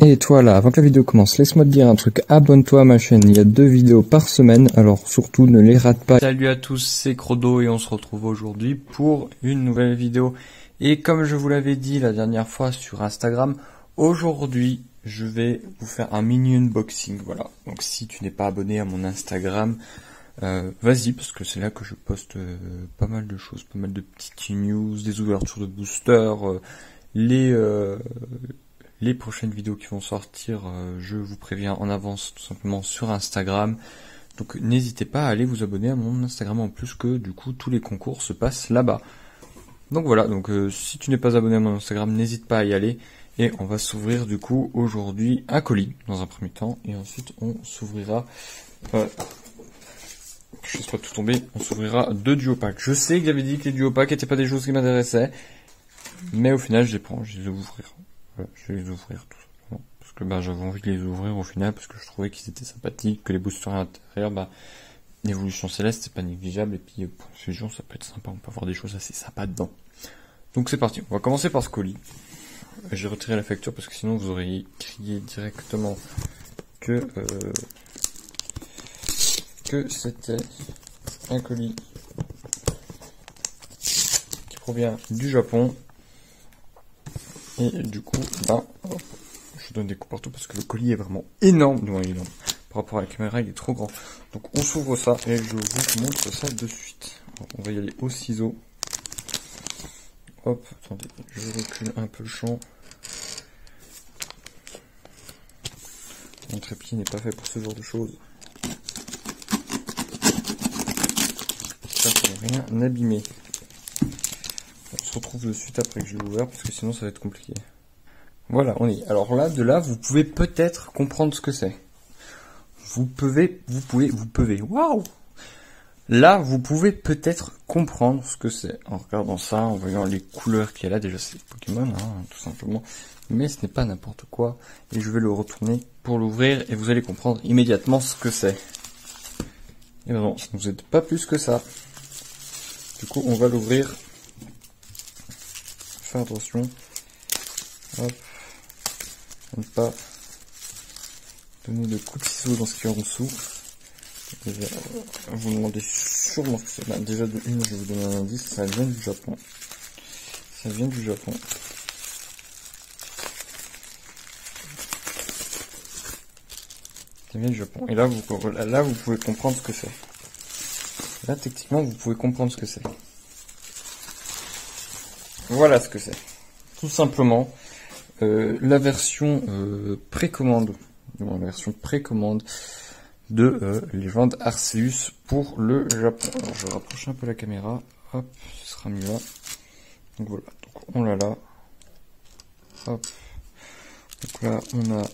Et toi là, avant que la vidéo commence, laisse-moi te dire un truc, abonne-toi à ma chaîne, il y a 2 vidéos par semaine, alors surtout ne les rate pas. Salut à tous, c'est Crodo et on se retrouve aujourd'hui pour une nouvelle vidéo. Et comme je vous l'avais dit la dernière fois sur Instagram, aujourd'hui je vais vous faire un mini unboxing, voilà. Donc si tu n'es pas abonné à mon Instagram, vas-y, parce que c'est là que je poste pas mal de choses, pas mal de petites news, des ouvertures de boosters, les prochaines vidéos qui vont sortir, je vous préviens en avance tout simplement sur Instagram. Donc n'hésitez pas à aller vous abonner à mon Instagram en plus que du coup tous les concours se passent là-bas. Donc voilà, donc si tu n'es pas abonné à mon Instagram, n'hésite pas à y aller. Et on va s'ouvrir du coup aujourd'hui un colis dans un premier temps. Et ensuite on s'ouvrira... je laisse pas tout tomber, on s'ouvrira 2 duo packs. Je sais que j'avais dit que les duo packs n'étaient pas des choses qui m'intéressaient. Mais au final je les prends, je les ouvrir. Voilà, je vais les ouvrir tout simplement. Parce que j'avais envie de les ouvrir au final, parce que je trouvais qu'ils étaient sympathiques, que les boosters à l'intérieur, l'évolution céleste c'est pas négligeable, et puis pour ces jours ça peut être sympa, on peut avoir des choses assez sympas dedans. Donc c'est parti, on va commencer par ce colis. J'ai retiré la facture parce que sinon vous auriez crié directement que c'était un colis qui provient du Japon. Et du coup, je donne des coups partout parce que le colis est vraiment énorme. Non, il est énorme. Par rapport à la caméra, il est trop grand. Donc on s'ouvre ça et je vous montre ça de suite. Alors, on va y aller au ciseau. Hop, attendez, je recule un peu le champ. Mon trépied n'est pas fait pour ce genre de choses. Ça ne rien abîmer. On se retrouve de suite après que j'ai ouvert parce que sinon ça va être compliqué. Voilà, on y est. Alors là, de là, vous pouvez peut-être comprendre ce que c'est. Vous pouvez, waouh! Là, vous pouvez peut-être comprendre ce que c'est. En regardant ça, en voyant les couleurs qu'il y a là, déjà c'est Pokémon, hein, tout simplement. Mais ce n'est pas n'importe quoi. Et je vais le retourner pour l'ouvrir et vous allez comprendre immédiatement ce que c'est. Et non, vous n'êtes pas plus que ça. Du coup, on va l'ouvrir. Faire attention. Hop. Ne pas donner de coups de ciseaux dans ce qu'il y a en dessous. Déjà, vous me demandez sûrement ce que c'est. Déjà de une, je vais vous donner un indice, ça vient du Japon. Ça vient du Japon. Ça vient du Japon. Et là, vous pouvez comprendre ce que c'est. Là, techniquement, vous pouvez comprendre ce que c'est. Voilà ce que c'est. Tout simplement, la version précommande. La version précommande de Légende Arceus pour le Japon. Alors je rapproche un peu la caméra, hop, ce sera mieux là. Donc voilà, donc on l'a là. Hop. Donc là on a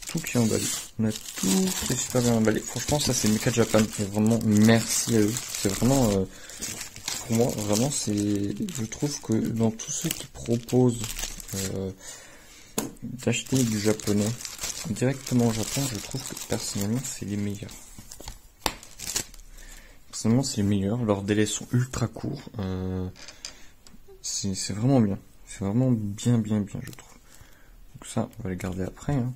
tout qui est emballé. On a tout qui est super bien emballé. Franchement ça c'est Mecha Japan. Et vraiment merci à eux. C'est vraiment pour moi vraiment c'est. Je trouve que dans tous ceux qui proposent d'acheter du japonais directement au Japon, je trouve que personnellement c'est les meilleurs. Personnellement c'est les meilleurs, leurs délais sont ultra courts, c'est vraiment bien, c'est vraiment bien je trouve. Donc ça on va les garder après, hein.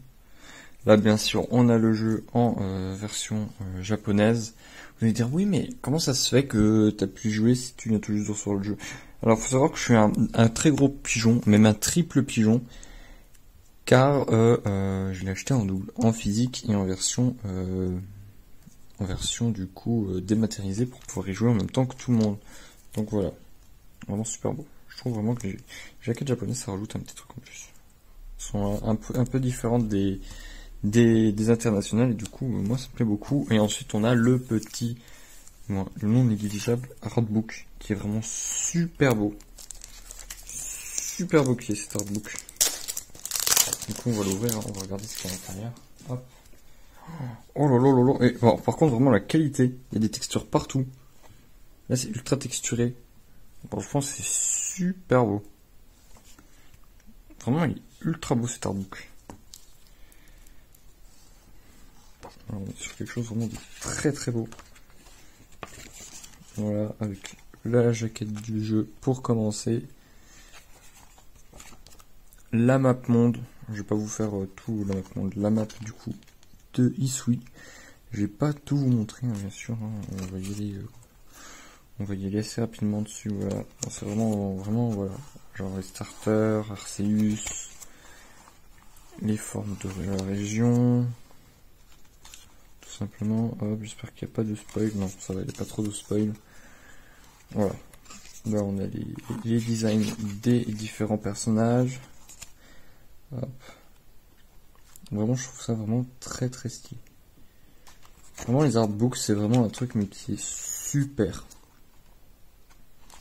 Là bien sûr on a le jeu en version japonaise. Vous allez dire oui mais comment ça se fait que tu as pu jouer si tu viens tout juste sur le jeu? Alors faut savoir que je suis un très gros pigeon, même un triple pigeon. Car je l'ai acheté en double, en physique et en version du coup dématérialisée pour pouvoir y jouer en même temps que tout le monde. Donc voilà, vraiment super beau. Je trouve vraiment que les jaquettes japonaises ça rajoute un petit truc en plus. Elles sont un peu différentes des internationales et du coup moi ça me plaît beaucoup. Et ensuite on a le petit, le non négligeable artbook qui est vraiment super beau. Super beau qui est cet artbook. Du coup, on va l'ouvrir, on va regarder ce qu'il y a à l'intérieur. Hop. Oh là là là là. Et bon, par contre, vraiment la qualité, il y a des textures partout. Là, c'est ultra texturé. Bon, je pense que c'est super beau. Vraiment, il est ultra beau cet artbook. Alors, on est sur quelque chose vraiment de très beau. Voilà, avec la jaquette du jeu pour commencer. La map monde, Je vais pas vous faire tout la map du coup de Isui. Je vais pas tout vous montrer, hein, bien sûr. Hein. On va y aller assez rapidement dessus. Voilà. Bon, c'est vraiment, voilà. Genre les starters, Arceus, les formes de la région. Tout simplement. Hop, j'espère qu'il n'y a pas de spoil. Non, ça va, il n'y a pas trop de spoil. Voilà. Là, on a les designs des différents personnages. Hop. Vraiment, je trouve ça vraiment très très stylé. Vraiment, les artbooks, c'est vraiment un truc mais qui est super.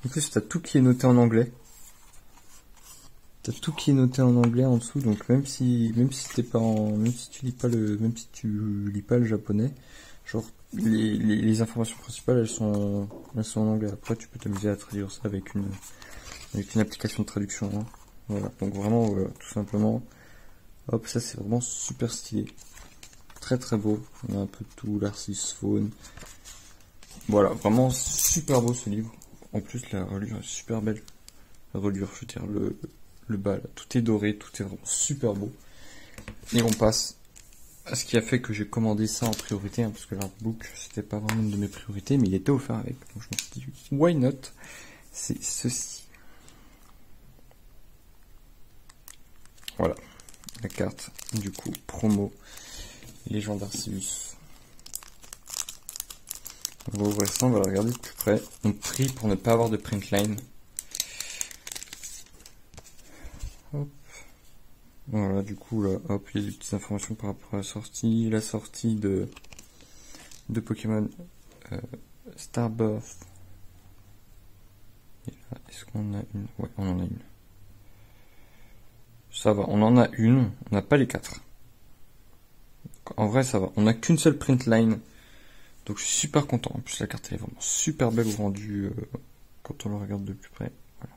En plus, t'as tout qui est noté en anglais. T'as tout qui est noté en anglais en dessous, donc même si t'es pas même si tu lis pas le japonais, genre les informations principales elles sont en anglais. Après, tu peux t'amuser à traduire ça avec une application de traduction. Hein. Voilà, donc vraiment, voilà, tout simplement. Hop, ça c'est vraiment super stylé. Très très beau. On a un peu de tout, l'Arceus Faune. Voilà, vraiment super beau ce livre. En plus, la reliure est super belle. La reliure, je veux dire, le bas, là, tout est doré, tout est vraiment super beau. Et on passe à ce qui a fait que j'ai commandé ça en priorité, hein, parce que l'artbook, c'était pas vraiment une de mes priorités, mais il était offert avec. Donc je me suis dit, why not? C'est ceci. Voilà. La carte, du coup, promo, Légende d'Arceus. On va ouvrir ça, on va la regarder de plus près. On prie pour ne pas avoir de print line. Hop. Voilà, du coup, là, hop, il y a des petites informations par rapport à la sortie de Pokémon Starbirth. Est-ce qu'on a une? Ouais, on en a une. Ça va, on en a une, on n'a pas les 4. En vrai, ça va. On n'a qu'une seule print line. Donc je suis super content. En plus, la carte elle est vraiment super belle au rendu quand on le regarde de plus près. Voilà.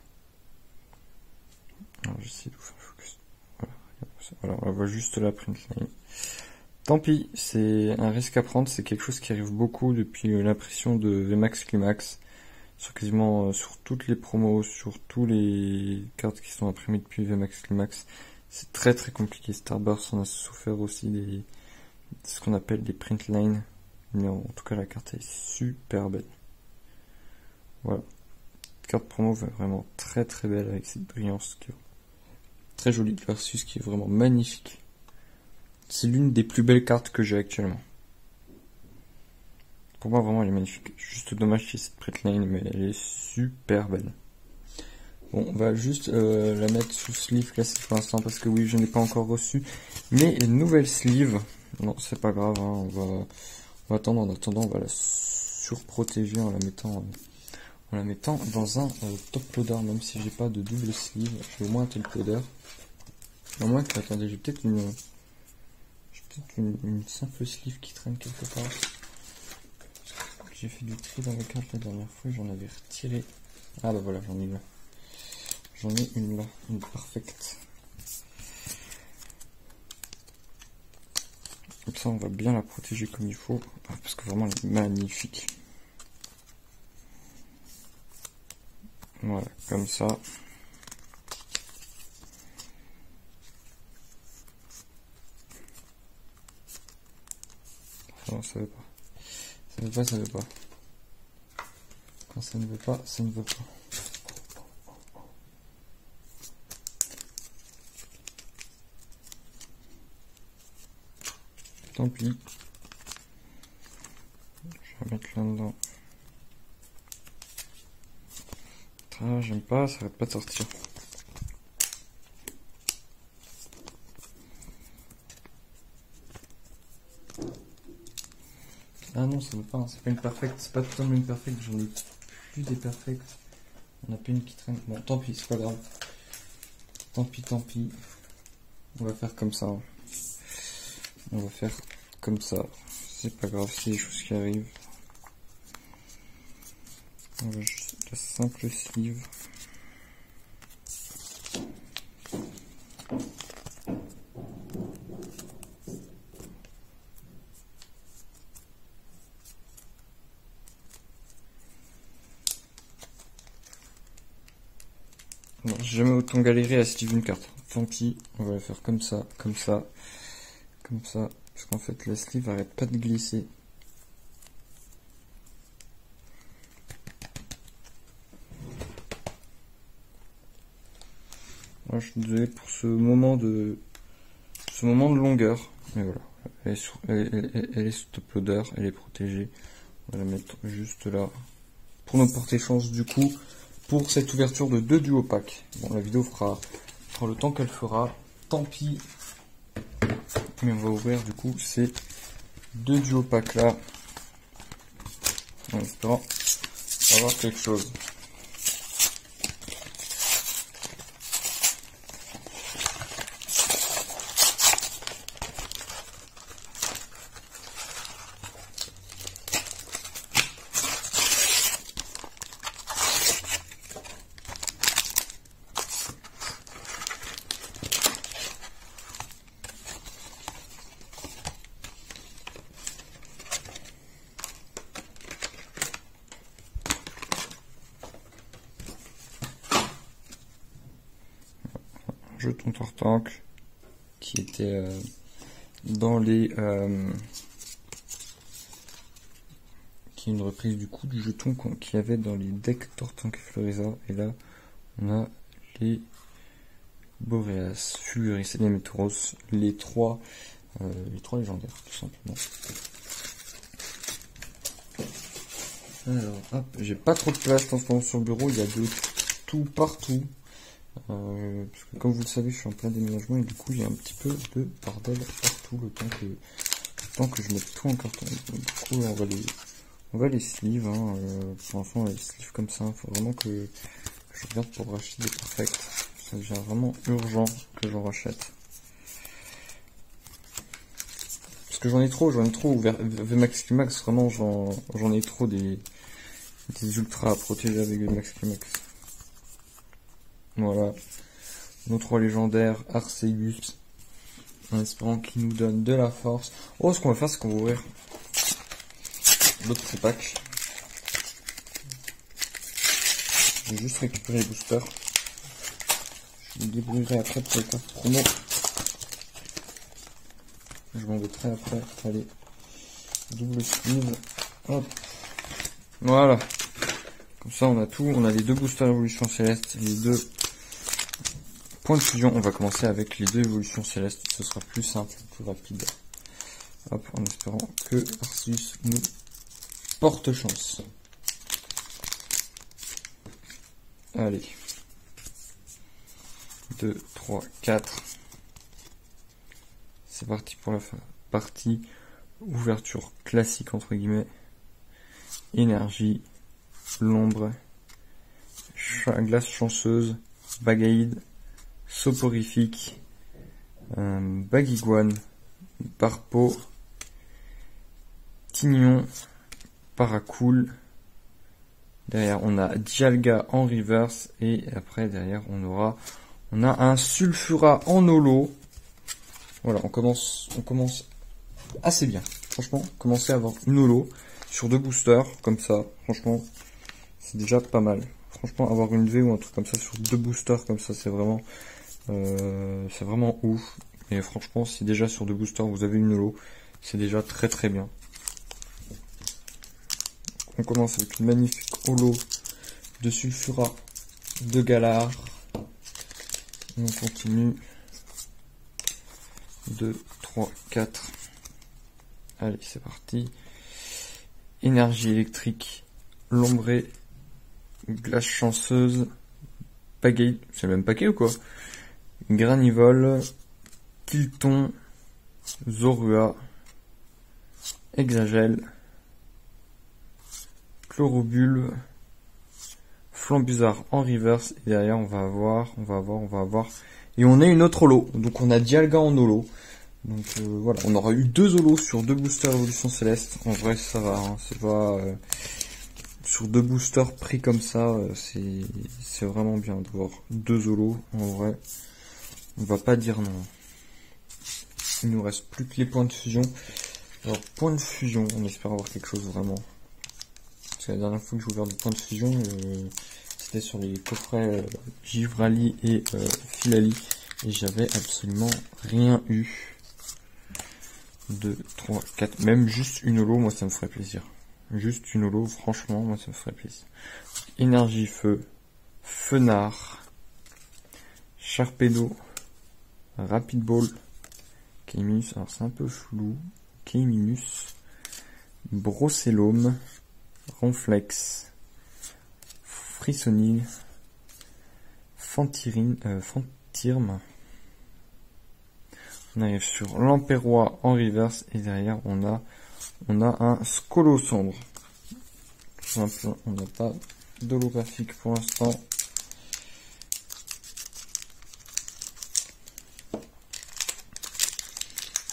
Alors j'essaie de vous faire focus. Voilà, on voit juste la print line. Tant pis, c'est un risque à prendre. C'est quelque chose qui arrive beaucoup depuis l'impression de VMAX Climax. Sur quasiment sur toutes les promos, sur tous les cartes qui sont imprimées depuis VMAX Climax. C'est très très compliqué. Starburst, on a souffert aussi ce qu'on appelle des print lines. Mais en tout cas, la carte est super belle. Voilà. Carte promo vraiment très très belle avec cette brillance qui est très jolie. Versus qui est vraiment magnifique. C'est l'une des plus belles cartes que j'ai actuellement. Pour moi, vraiment, elle est magnifique. Juste dommage qu'il y ait cette print line, mais elle est super belle. Bon, on va juste la mettre sous sleeve classique pour l'instant parce que oui, je n'ai pas encore reçu. Mais une nouvelle sleeve, non, c'est pas grave, hein, on va attendre. En attendant, on va la surprotéger en la mettant dans un top loader, même si j'ai pas de double sleeve. J'ai au moins un top loader. Au moins que, attendez, j'ai peut-être une simple sleeve qui traîne quelque part. J'ai fait du tri dans mes cartes la dernière fois, j'en avais retiré. Ah bah voilà, j'en ai une là. J'en ai une là, une parfaite. Comme ça, on va bien la protéger comme il faut, parce que vraiment, elle est magnifique. Voilà, comme ça. Non, ça veut pas. Ça veut pas, ça veut pas. Quand ça ne veut pas, ça ne veut pas. Tant pis. Je vais mettre là-dedans. Ah, j'aime pas, ça arrête pas de sortir. Ah non, ça veut pas, hein. C'est pas une perfect, c'est pas totalement une perfect, j'en ai plus des perfects. On a plus une qui traîne. Bon, tant pis, c'est pas grave. Tant pis. On va faire comme ça. On va faire comme ça. C'est pas grave, c'est des choses qui arrivent. On va juste la simple sleeve. J'ai jamais autant galéré à sleeve une carte. tant pis, on va la faire comme ça, comme ça, comme ça, parce qu'en fait la sleeve arrête pas de glisser. Moi, je suis désolé pour ce moment de longueur, mais voilà, elle est sous top loader, elle est protégée. On va la mettre juste là pour nous porter chance du coup pour cette ouverture de 2 duo packs. Bon, la vidéo fera le temps qu'elle fera, tant pis. Mais on va ouvrir du coup ces 2 duo packs là en espérant avoir quelque chose. Jeton Tortank qui était dans les qui est une reprise du coup du jeton qu'il y avait dans les decks Tortank et Floriza, et là on a les Boreas, Fulguris et les Métauros, les trois légendaires tout simplement. Alors hop, j'ai pas trop de place en ce moment sur le bureau, il y a de tout partout. Parce que comme vous le savez, je suis en plein déménagement et du coup il y a un petit peu de bordel partout le temps que je mette tout en carton. Donc, du coup on va les sleeves, hein. Pour l'instant on va les sleeves comme ça, il faut vraiment que je regarde pour racheter des perfects. Ça devient vraiment urgent que j'en rachète. Parce que j'en ai trop VMAX Climax, vraiment j'en ai trop des ultras à protéger avec VMAX Climax. Voilà, nos 3 légendaires, Arceus, en espérant qu'il nous donne de la force. Oh, ce qu'on va faire, c'est qu'on va ouvrir l'autre pack. Je vais juste récupérer les boosters. Je me débrouillerai après pour les cartes promo. Je m'embêterai après. Allez, double sleeve. Hop. Voilà. Comme ça, on a tout. On a les 2 boosters évolution céleste, les 2 points de fusion. On va commencer avec les 2 évolutions célestes. Ce sera plus simple, plus rapide. Hop, en espérant que Arceus nous porte chance. Allez. 2, 3, 4. C'est parti pour la partie ouverture classique entre guillemets. Énergie, l'ombre, glace chanceuse, Bagaïde, soporifique, Baguiguane, Barpo, Tignon, Paracool. Derrière on a Dialga en reverse et après derrière on a un Sulfura en holo. Voilà, on commence assez bien. Franchement, commencer à avoir une holo sur 2 boosters comme ça, franchement, c'est déjà pas mal. Franchement, avoir une V ou un truc comme ça sur 2 boosters comme ça, c'est vraiment ouf. Et franchement, si déjà sur 2 boosters vous avez une holo, c'est déjà très très bien. On commence avec une magnifique holo de Sulfura, de Galar. On continue. 2, 3, 4. Allez, c'est parti. Énergie électrique, Lombré, glace chanceuse, Pagaille, c'est le même paquet ou quoi? Granivole, Tilton, Zorua, Hexagel, Chlorobulbe, Flambuzard en reverse, et derrière on va avoir, et on a une autre holo, donc on a Dialga en holo, donc voilà, on aura eu 2 holos sur 2 boosters évolution céleste, en vrai ça va, hein, c'est pas, sur 2 boosters pris comme ça, c'est vraiment bien d'avoir 2 holos, en vrai, on va pas dire non. Il nous reste plus que les points de fusion. Alors, points de fusion, on espère avoir quelque chose vraiment. Parce que la dernière fois que j'ai ouvert des points de fusion, c'était sur les coffrets Givrali et Filali. et j'avais absolument rien eu. 2, 3, 4, même juste une holo, moi ça me ferait plaisir. Juste une holo, franchement, moi ça me ferait plaisir. Énergie feu, Fenard, Sharpedo, Rapid Ball, Keiminus, alors c'est un peu flou, Keiminus, Brocellum, Ronflex, Frissonil, Fantirme. On arrive sur l'Empérois en reverse et derrière on a un Scolocendre. Simple, on n'a pas d'holographique pour l'instant.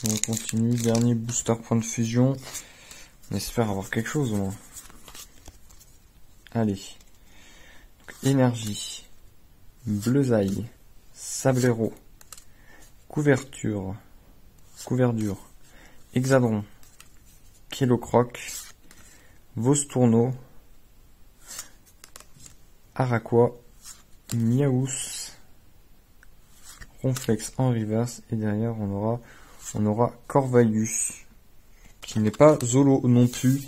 On continue, dernier booster point de fusion. On espère avoir quelque chose au moins. Allez. Donc, énergie, Bleusaille, Sablero, Couverture, Hexadron, Kilocroc, Vostourneau, Araquois, Miaous, Ronflex en reverse et derrière on aura Corvalus qui n'est pas Zolo non plus.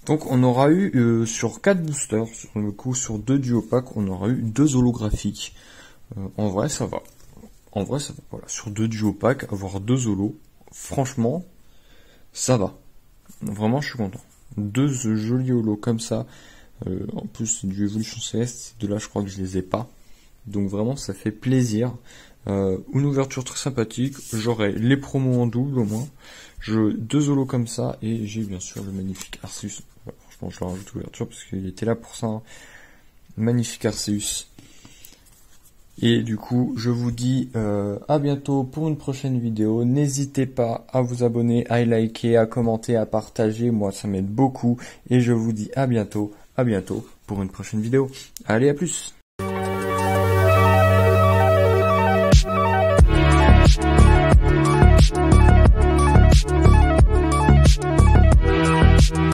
Donc on aura eu sur 4 boosters, sur le coup sur 2 duopacks, on aura eu 2 holographiques. En vrai ça va. Voilà. Sur 2 duopacks, avoir 2 holos, franchement, ça va. Vraiment je suis content. 2 jolis holos comme ça. En plus c'est du Evolution Céleste, ces deux là je crois que je les ai pas. Donc vraiment ça fait plaisir. Une ouverture très sympathique. J'aurai les promos en double au moins. 2 holos comme ça et j'ai bien sûr le magnifique Arceus. Voilà, franchement je le rajoute l'ouverture parce qu'il était là pour ça. Hein. Magnifique Arceus. Et du coup je vous dis à bientôt pour une prochaine vidéo. N'hésitez pas à vous abonner, à liker, à commenter, à partager. Moi ça m'aide beaucoup. Et je vous dis à bientôt pour une prochaine vidéo. Allez, à plus.